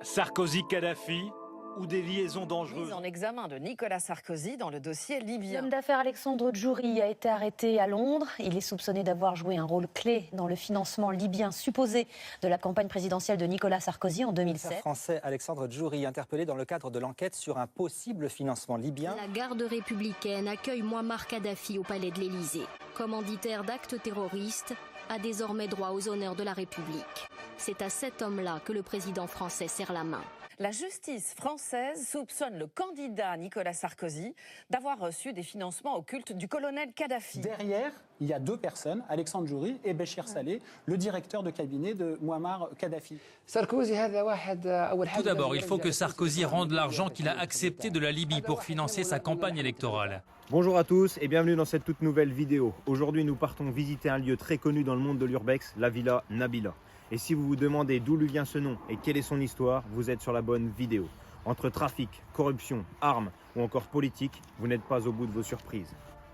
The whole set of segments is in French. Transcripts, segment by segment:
Sarkozy-Kadhafi ou des liaisons dangereuses. Mise en examen de Nicolas Sarkozy dans le dossier libyen. L'homme d'affaires Alexandre Djouri a été arrêté à Londres. Il est soupçonné d'avoir joué un rôle clé dans le financement libyen supposé de la campagne présidentielle de Nicolas Sarkozy en 2007. Le français Alexandre Djouri interpellé dans le cadre de l'enquête sur un possible financement libyen. La garde républicaine accueille Mouammar Kadhafi au palais de l'Élysée. Commanditaire d'actes terroristes, a désormais droit aux honneurs de la République. C'est à cet homme-là que le président français serre la main. La justice française soupçonne le candidat Nicolas Sarkozy d'avoir reçu des financements occultes du colonel Kadhafi. Derrière, il y a deux personnes, Alexandre Djouri et Béchir Saleh, le directeur de cabinet de Mouammar Kadhafi. Tout d'abord, il faut que Sarkozy rende l'argent qu'il a accepté de la Libye pour financer sa campagne électorale. Bonjour à tous et bienvenue dans cette toute nouvelle vidéo. Aujourd'hui, nous partons visiter un lieu très connu dans le monde de l'urbex, la Villa Nabila. Et si vous vous demandez d'où lui vient ce nom et quelle est son histoire, vous êtes sur la bonne vidéo. Entre trafic, corruption, armes ou encore politique, vous n'êtes pas au bout de vos surprises.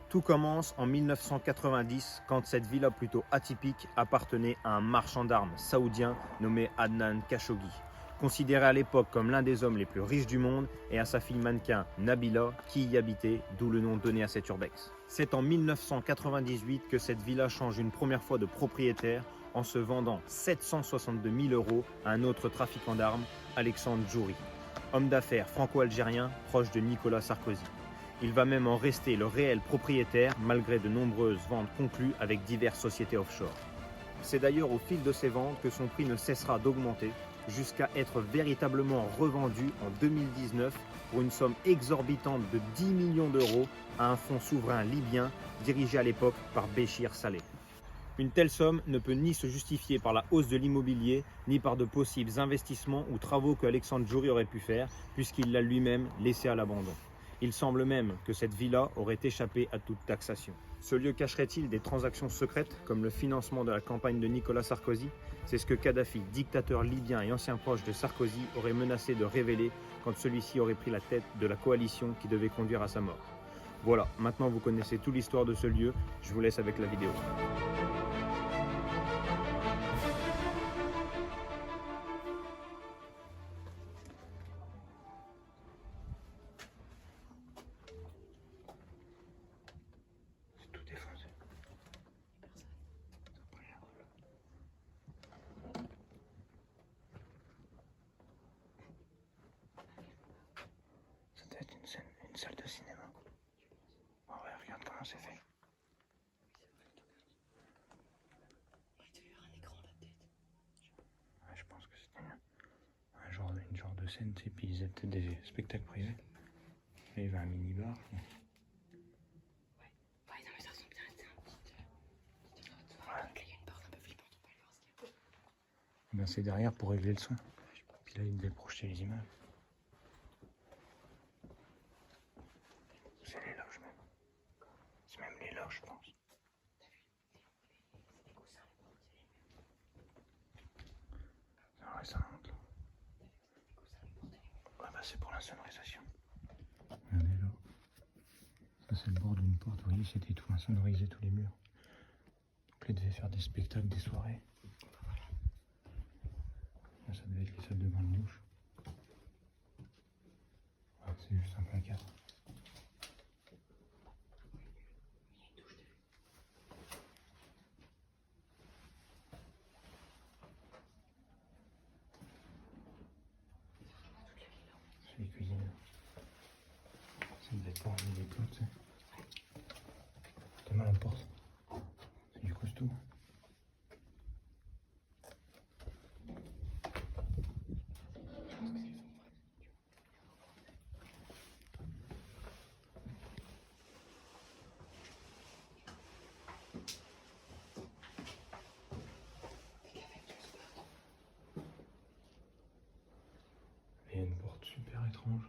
Tout commence en 1990 quand cette villa plutôt atypique appartenait à un marchand d'armes saoudien nommé Adnan Khashoggi, considéré à l'époque comme l'un des hommes les plus riches du monde, et à sa fille mannequin Nabila qui y habitait, d'où le nom donné à cet urbex. C'est en 1998 que cette villa change une première fois de propriétaire en se vendant 762 000 € à un autre trafiquant d'armes, Alexandre Djouri, homme d'affaires franco-algérien proche de Nicolas Sarkozy. Il va même en rester le réel propriétaire malgré de nombreuses ventes conclues avec diverses sociétés offshore. C'est d'ailleurs au fil de ces ventes que son prix ne cessera d'augmenter jusqu'à être véritablement revendu en 2019 pour une somme exorbitante de 10 millions d'euros à un fonds souverain libyen dirigé à l'époque par Béchir Saleh. Une telle somme ne peut ni se justifier par la hausse de l'immobilier, ni par de possibles investissements ou travaux que Alexandre Djouri aurait pu faire, puisqu'il l'a lui-même laissé à l'abandon. Il semble même que cette villa aurait échappé à toute taxation. Ce lieu cacherait-il des transactions secrètes, comme le financement de la campagne de Nicolas Sarkozy? C'est ce que Kadhafi, dictateur libyen et ancien proche de Sarkozy, aurait menacé de révéler quand celui-ci aurait pris la tête de la coalition qui devait conduire à sa mort. Voilà, maintenant vous connaissez toute l'histoire de ce lieu, je vous laisse avec la vidéo. Une salle de cinéma. Oh ouais, regarde comment c'est fait. Il devait y avoir un écran peut-être. Ouais, je pense que c'était une genre de scène, tu sais, puis ils faisaient peut-être des spectacles privés. Et il y avait un mini-bar. Ouais, non mais ça ressemble bien à un petit note. Ouais. Là, il y a une porte un peu flippante, on peut aller voir ce qu'il y a. Ben, c'est derrière pour régler le son. Puis là, ils devaient projeter les images. C'est les loges même. C'est même les loges, je pense. C'est des coussins, les portes, c'est les mêmes. Ah ouais, ça monte là. Ouais, bah c'est pour l'insonorisation. Regardez là. Ça, c'est le bord d'une porte. Vous voyez, c'était tout insonorisé, tous les murs. Donc là, ils devaient faire des spectacles, des soirées. Là, ça devait être les salles de grande douche. Ouais, c'est juste un placard. C'est les cuisines. Ça devait être pour amener des plats, tu sais. T'as mal à la porte. C'est du costaud. Il y a une porte super étrange.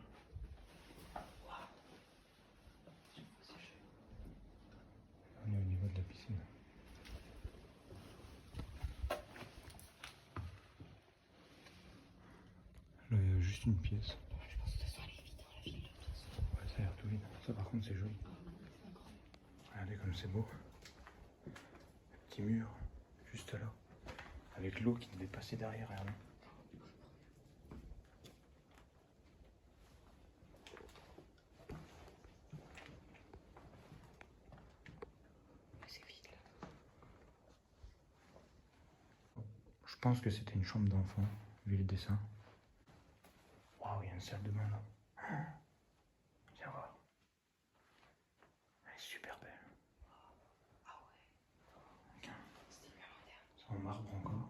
On est au niveau de la piscine. Là, il y a juste une pièce. Je pense que ça soit les vides dans la ville. Ouais, ça a l'air tout vide. Ça, par contre, c'est joli. Regardez comme c'est beau. Le petit mur, juste là. Avec l'eau qui devait passer derrière, regardez. pense que c'était une chambre d'enfant, vu les dessins. Waouh, il y a une salle de bain là. Viens voir. Elle est super belle. Ah ouais. C'est en marbre encore.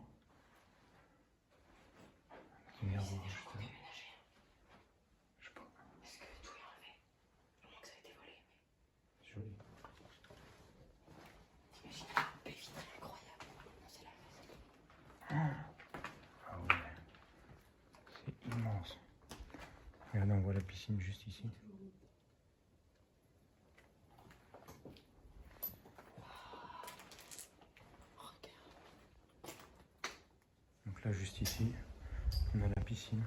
Petit miroir juste là. Je sais pas. Est-ce que tout est enlevé? Je crois que ça a été volé. C'est joli. T'imagines la belle vitrine incroyable. Non, c'est la Ah ouais. C'est immense. Regardez, on voit la piscine juste ici. Donc là, juste ici, on a la piscine.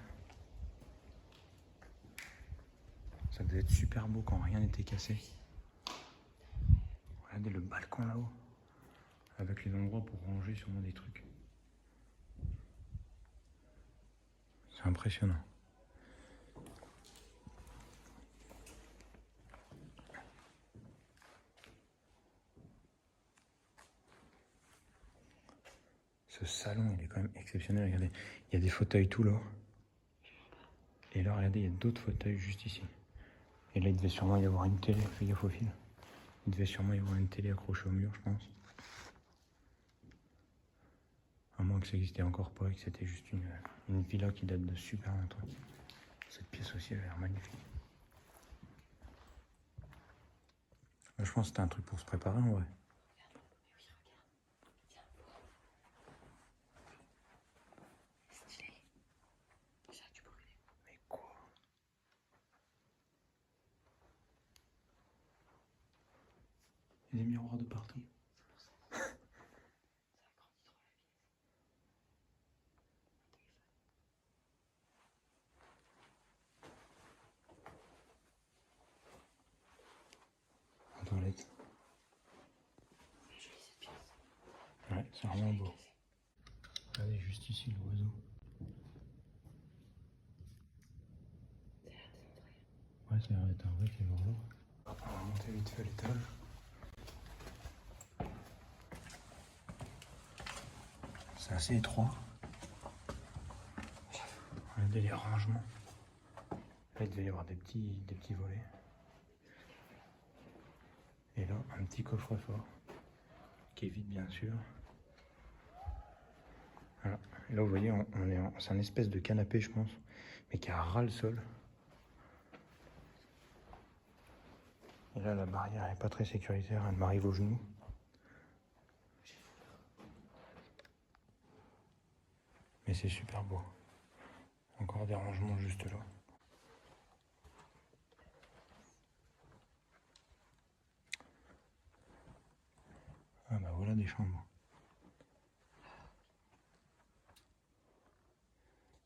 Ça devait être super beau quand rien n'était cassé. Regardez le balcon là-haut, avec les endroits pour ranger sûrement des trucs. C'est impressionnant. Ce salon, il est quand même exceptionnel. Regardez, il y a des fauteuils tout là. Et là, regardez, il y a d'autres fauteuils juste ici. Et là, il devait sûrement y avoir une télé. Fais gaffe au fil. Il devait sûrement y avoir une télé accrochée au mur, je pense. À moins que ça n'existait encore pas et que c'était juste une villa qui date de super longtemps. Cette pièce aussi, elle a l'air magnifique. Là, je pense que c'était un truc pour se préparer en vrai. Mais quoi? Il y a des miroirs de partout. En toilette. Ouais, c'est vraiment beau. Regardez juste ici l'oiseau. Ouais, ça a l'air d'être un vrai qui est mort là. On va monter vite fait à l'étage. C'est assez étroit. Regardez les rangements. Là, il devait y avoir des petits volets. Et là, un petit coffre-fort qui est vide, bien sûr. Voilà. Et là, vous voyez, c'est un espèce de canapé, je pense, mais qui a ras le sol. Et là, la barrière n'est pas très sécuritaire, elle m'arrive aux genoux. Mais c'est super beau. Encore des rangements juste là. Ah bah voilà des chambres.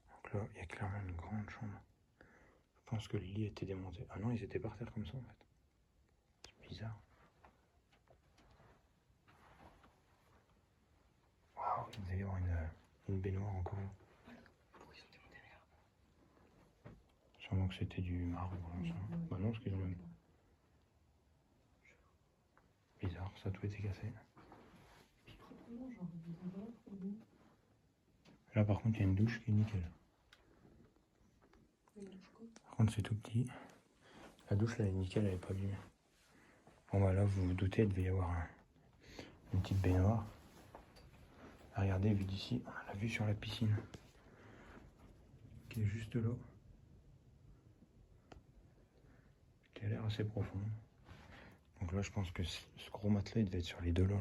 Donc là, il y a clairement une grande chambre. Je pense que le lit était démonté. Ah non, ils étaient par terre comme ça en fait. C'est bizarre. Waouh, il devait y avoir une baignoire encore là. Sûrement que c'était du marbre ou ça. Bah non, parce qu'ils ont même... Bizarre, ça a tout été cassé. Là par contre, il y a une douche qui est nickel. Par contre, c'est tout petit. La douche là est nickel, elle est pas abîmée. Bon bah là, vous vous doutez, il devait y avoir une petite baignoire. Ah, regardez, vu d'ici, on a la vue sur la piscine. Qui est juste là. Qui a l'air assez profonde. Donc là, je pense que ce gros matelas, il devait être sur les deux là.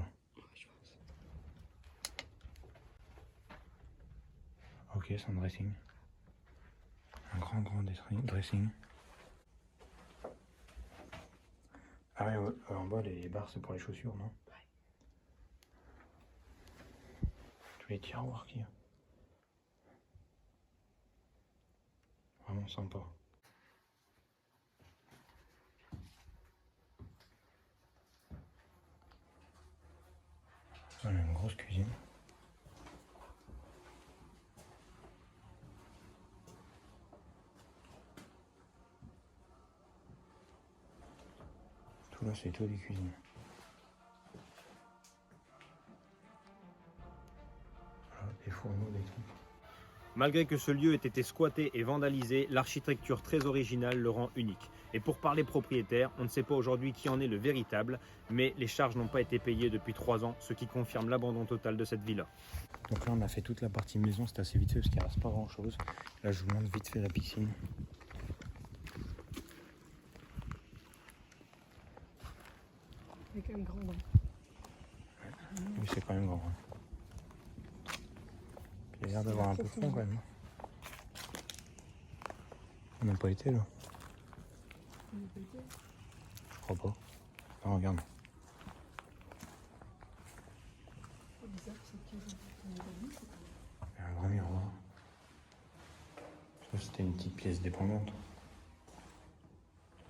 Ok, c'est un dressing. Un grand dressing. Ah ouais, en bas, les barres, c'est pour les chaussures, non? Tous les tiroirs qu'il y a. Vraiment sympa. Voilà, une grosse cuisine. Tout là, c'est tout des cuisines. Voilà, des fourneaux, Malgré que ce lieu ait été squatté et vandalisé, l'architecture très originale le rend unique. Et pour parler propriétaire, on ne sait pas aujourd'hui qui en est le véritable, mais les charges n'ont pas été payées depuis 3 ans, ce qui confirme l'abandon total de cette villa. Donc là on a fait toute la partie maison, c'était assez vite fait parce qu'il ne reste pas grand chose. Là je vous montre vite fait la piscine. C'est quand même grand. Oui c'est quand même grand. Il a l'air d'avoir un peu fond quand même. On n'a pas été là. Je crois pas. Ah, regarde. Il y a un grand miroir. Ça c'était une petite pièce dépendante.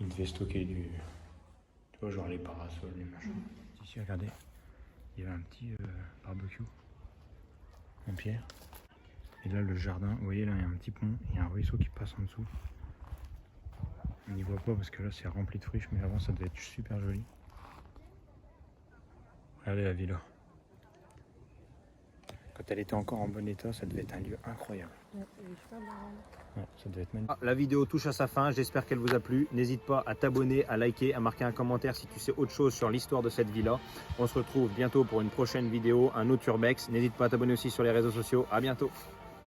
Il devait stocker du... Tu vois genre les parasols, les machins. Ici regardez, il y avait un petit barbecue en pierre. Et là le jardin, vous voyez là il y a un petit pont, il y a un ruisseau qui passe en dessous. On n'y voit pas parce que là c'est rempli de friches, mais avant ça devait être super joli. Regardez la villa. Quand elle était encore en bon état, ça devait être un lieu incroyable. Ouais, ça devait être magnifique. La vidéo touche à sa fin, j'espère qu'elle vous a plu. N'hésite pas à t'abonner, à liker, à marquer un commentaire si tu sais autre chose sur l'histoire de cette villa. On se retrouve bientôt pour une prochaine vidéo, un autre urbex. N'hésite pas à t'abonner aussi sur les réseaux sociaux. À bientôt.